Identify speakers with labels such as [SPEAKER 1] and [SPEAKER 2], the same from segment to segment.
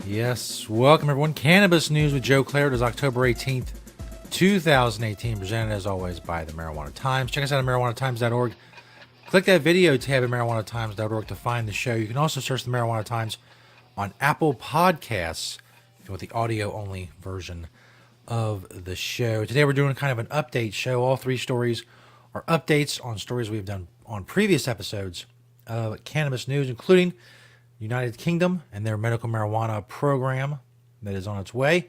[SPEAKER 1] Yes, welcome everyone. Cannabis News with Joe Klare. It is October 18th, 2018, presented as always by the Marijuana Times. Check us out at marijuanatimes.org. Click that video tab at marijuanatimes.org to find the show. You can also search the Marijuana Times on Apple Podcasts if you want the audio-only version of the show. Today we're doing kind of an update show. All three stories are updates on stories we've done on previous episodes of Cannabis News, including United Kingdom and their medical marijuana program that is on its way.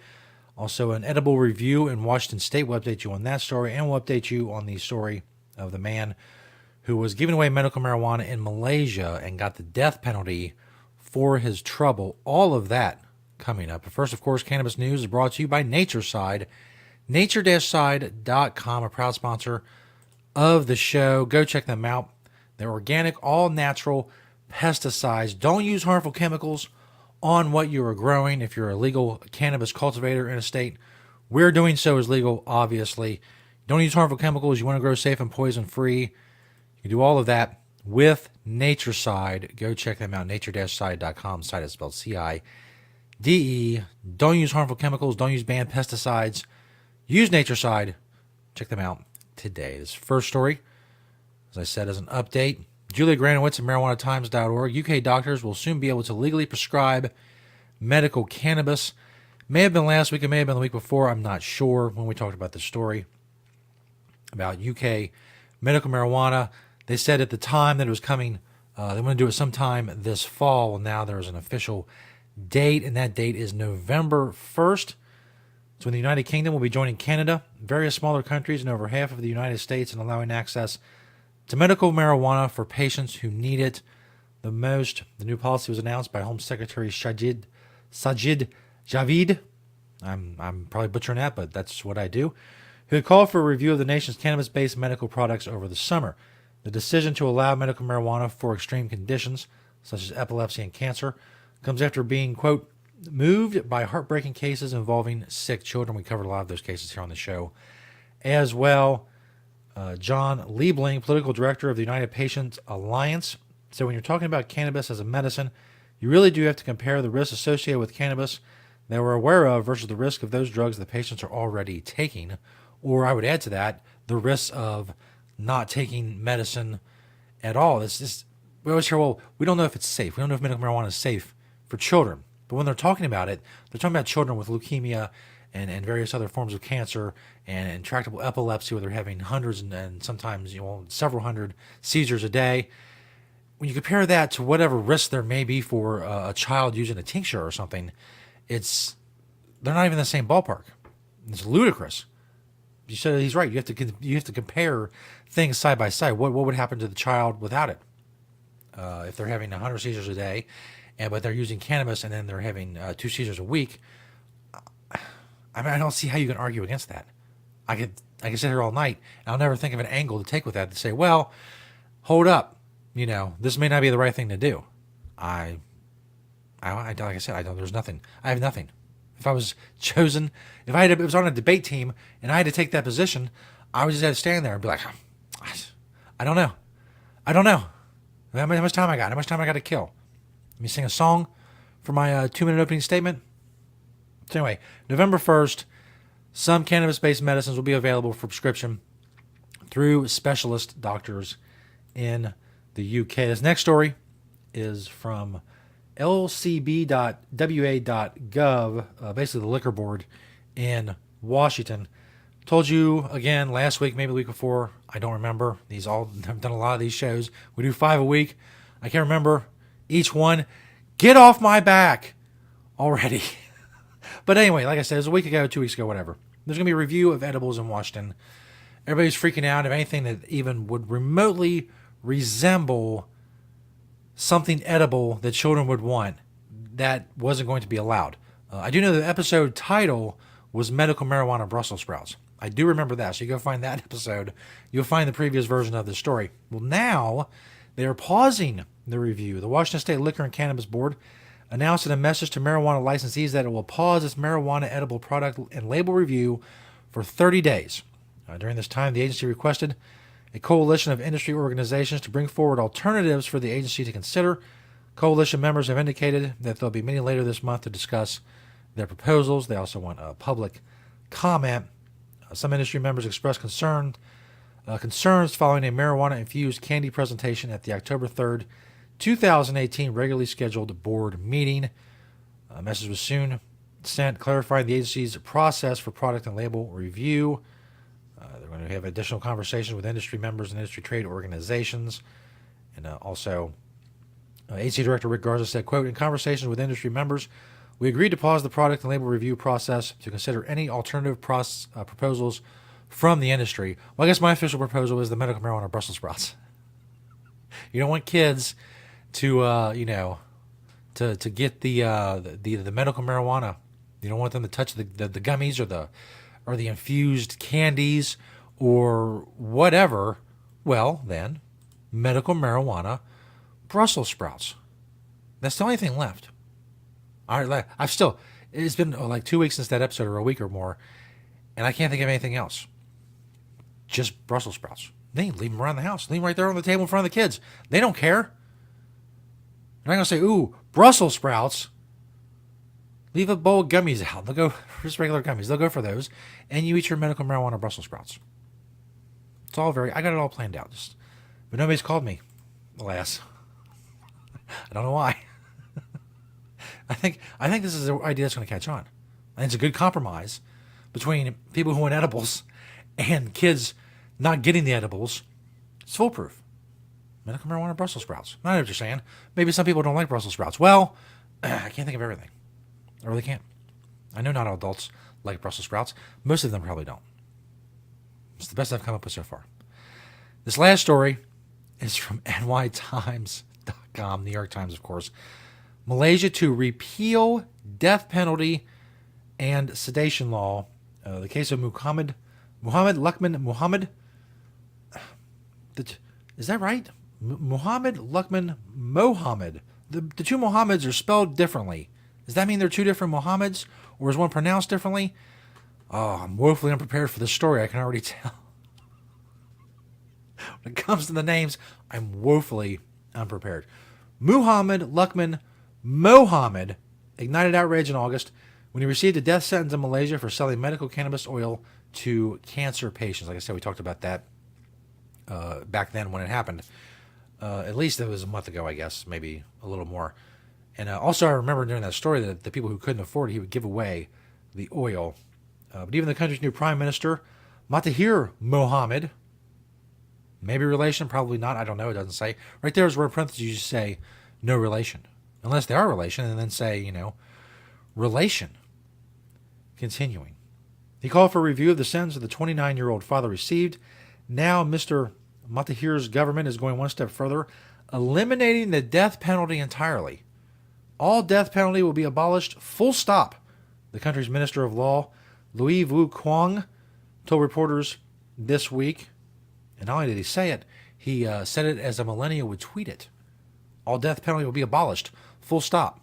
[SPEAKER 1] Also, an edible review in Washington State. We'll update you on that story, and we'll update you on the story of the man who was giving away medical marijuana in Malaysia and got the death penalty for his trouble. All of that coming up. But first, of course, Cannabis News is brought to you by Natureside. Nature-side.com, a proud sponsor of the show. Go check them out. They're organic, all-natural pesticides. Don't use harmful chemicals on what you are growing. If you're a legal cannabis cultivator in a state, we're doing so is legal, obviously. Don't use harmful chemicals. You want to grow safe and poison-free. You can do all of that with Natureside. Go check them out, nature-side.com. Site is spelled C-I-D-E. Don't use harmful chemicals. Don't use banned pesticides. Use Natureside. Check them out today. This first story, as I said, is an update. Julia Granowitz at marijuanatimes.org. UK doctors will soon be able to legally prescribe medical cannabis. May have been last week, it may have been the week before. I'm not sure when we talked about this story about UK medical marijuana. They said at the time that it was coming, they want to do it sometime this fall. Well, now there's an official date, and that date is November 1st. So when the United Kingdom will be joining Canada, various smaller countries, and over half of the United States, and allowing access to medical marijuana for patients who need it the most. The new policy was announced by Home Secretary Sajid Javid. I'm probably butchering that, but that's what I do. Who had called for a review of the nation's cannabis-based medical products over the summer. The decision to allow medical marijuana for extreme conditions, such as epilepsy and cancer, comes after being, quote, moved by heartbreaking cases involving sick children. We covered a lot of those cases here on the show as well. John Liebling, political director of the United Patients Alliance. So when you're talking about cannabis as a medicine, you really do have to compare the risks associated with cannabis that we're aware of versus the risk of those drugs that patients are already taking. Or I would add to that, the risks of not taking medicine at all. It's just, we always hear, well, we don't know if it's safe. We don't know if medical marijuana is safe for children. But when they're talking about it, they're talking about children with leukemia and various other forms of cancer and intractable epilepsy, where they're having hundreds and sometimes several hundred seizures a day. When you compare that to whatever risk there may be for a child using a tincture or something, they're not even in the same ballpark. It's ludicrous. You said he's right. You have to compare things side by side. What would happen to the child without it? If they're having 100 seizures a day, but they're using cannabis and then they're having 2 seizures a week. I mean, I don't see how you can argue against that. I could sit here all night, and I'll never think of an angle to take with that to say, well, hold up, this may not be the right thing to do. Like I said, there's nothing. I have nothing. If I was chosen, if it was on a debate team and I had to take that position, I would just have to stand there and be like, I don't know. How much time I got? How much time I got to kill? Let me sing a song for my 2-minute opening statement. So anyway, November 1st, some cannabis-based medicines will be available for prescription through specialist doctors in the UK. This next story is from lcb.wa.gov, basically the liquor board in Washington. Told you again last week, maybe the week before, I don't remember. I've done a lot of these shows. We do 5 a week. I can't remember each one. Get off my back already. But anyway, like I said, it was a week ago, 2 weeks ago, whatever. There's going to be a review of edibles in Washington. Everybody's freaking out of anything that even would remotely resemble something edible that children would want that wasn't going to be allowed. I do know the episode title was Medical Marijuana Brussels Sprouts. I do remember that. So you go find that episode. You'll find the previous version of the story. Well, now they are pausing the review. The Washington State Liquor and Cannabis Board announced in a message to marijuana licensees that it will pause its marijuana edible product and label review for 30 days. During this time, the agency requested a coalition of industry organizations to bring forward alternatives for the agency to consider. Coalition members have indicated that they'll be meeting later this month to discuss their proposals. They also want a public comment. Some industry members expressed concerns following a marijuana-infused candy presentation at the October 3rd, 2018 regularly scheduled board meeting. A message was soon sent clarifying the agency's process for product and label review. They're going to have additional conversations with industry members and industry trade organizations. And also, agency Director Rick Garza said, quote, in conversations with industry members, we agreed to pause the product and label review process to consider any alternative proposals from the industry. Well, I guess my official proposal is the medical marijuana Brussels sprouts. You don't want kids to, to get the medical marijuana. You don't want them to touch the gummies or the infused candies or whatever. Well, then, medical marijuana Brussels sprouts. That's the only thing left. All right, it's been like 2 weeks since that episode, or a week or more, and I can't think of anything else. Just Brussels sprouts. They leave them around the house. Leave them right there on the table in front of the kids. They don't care. They're not going to say, ooh, Brussels sprouts. Leave a bowl of gummies out. They'll go for just regular gummies. They'll go for those. And you eat your medical marijuana Brussels sprouts. It's all I got it all planned out. But nobody's called me, alas. I don't know why. I think this is an idea that's going to catch on. I think it's a good compromise between people who want edibles and kids not getting the edibles. It's foolproof. Medical marijuana Brussels sprouts. I know what you're saying. Maybe some people don't like Brussels sprouts. Well, I can't think of everything. I really can't. I know not all adults like Brussels sprouts. Most of them probably don't. It's the best I've come up with so far. This last story is from nytimes.com, New York Times, of course. Malaysia to repeal death penalty and sedation law. The case of Muhammad Luqman Muhammad. Is that right? Muhammad Luqman Mohammed. The two Mohammeds are spelled differently. Does that mean they're two different Mohammeds? Or is one pronounced differently? Oh, I'm woefully unprepared for this story. I can already tell. When it comes to the names, I'm woefully unprepared. Muhammad Luqman Mohammed ignited outrage in August when he received a death sentence in Malaysia for selling medical cannabis oil to cancer patients. Like I said, we talked about that back then when it happened. At least it was a month ago, I guess, maybe a little more. And also I remember during that story that the people who couldn't afford it, he would give away the oil. But even the country's new prime minister, Mahathir Mohamad, maybe relation, probably not, I don't know, it doesn't say. Right there is where in parentheses you say no relation. Unless they are relation, and then say, relation. Continuing. He called for a review of the sentence that the 29-year-old father received. Now Mr. Mahathir's government is going one step further, eliminating the death penalty entirely. All death penalty will be abolished, full stop. The country's Minister of Law, Louis Vu Quang, told reporters this week. And not only did he say it, he said it as a millennial would tweet it. All death penalty will be abolished, full stop.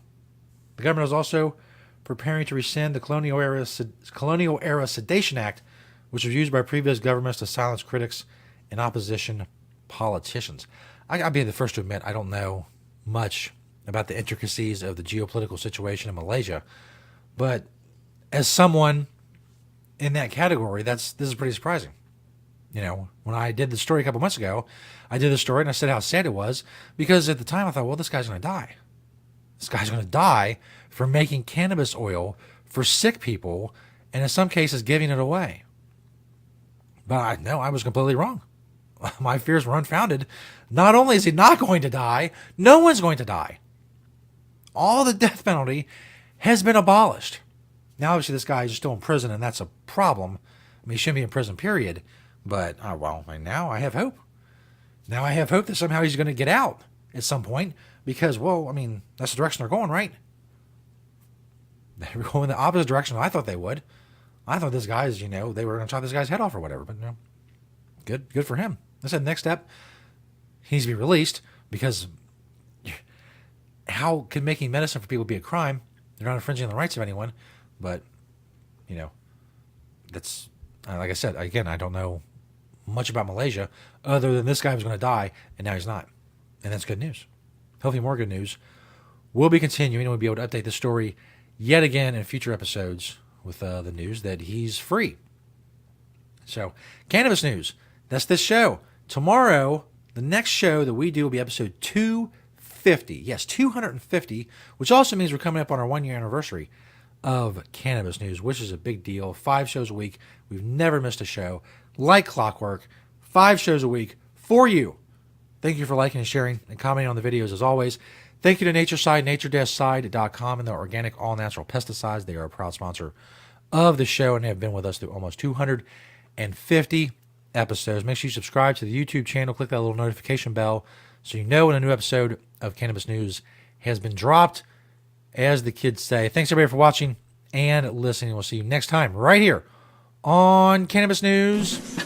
[SPEAKER 1] The government is also preparing to rescind the colonial era Sedation Act, which was used by previous governments to silence critics and opposition politicians. I'll be the first to admit I don't know much about the intricacies of the geopolitical situation in Malaysia, but as someone in that category, this is pretty surprising. When I did the story a couple months ago, I did the story and I said how sad it was because at the time I thought, well, this guy's going to die. This guy's going to die for making cannabis oil for sick people and in some cases giving it away. But I was completely wrong. My fears were unfounded. Not only is he not going to die, no one's going to die. All the death penalty has been abolished. Now, obviously, this guy is still in prison, and that's a problem. I mean, he shouldn't be in prison, period. But, now I have hope. Now I have hope that somehow he's going to get out at some point because, that's the direction they're going, right? They're going the opposite direction I thought they would. I thought this guy's, they were going to chop this guy's head off or whatever, but good for him. I said next step, he needs to be released because how can making medicine for people be a crime? They're not infringing on the rights of anyone, but, that's, like I said, again, I don't know much about Malaysia other than this guy was going to die and now he's not. And that's good news. Hopefully more good news will be continuing, and we'll be able to update the story yet again in future episodes with the news that he's free. So, cannabis news. That's this show. Tomorrow, the next show that we do will be episode 250. Yes, 250, which also means we're coming up on our 1 year anniversary of cannabis news, which is a big deal. 5 shows a week. We've never missed a show. Like clockwork. 5 shows a week for you. Thank you for liking and sharing and commenting on the videos as always. Thank you to Natureside, nature-side.com, and the organic all-natural pesticides. They are a proud sponsor of the show and have been with us through almost 250 episodes. Make sure you subscribe to the YouTube channel. Click that little notification bell so you know when a new episode of Cannabis News has been dropped. As the kids say, thanks everybody for watching and listening. We'll see you next time right here on Cannabis News.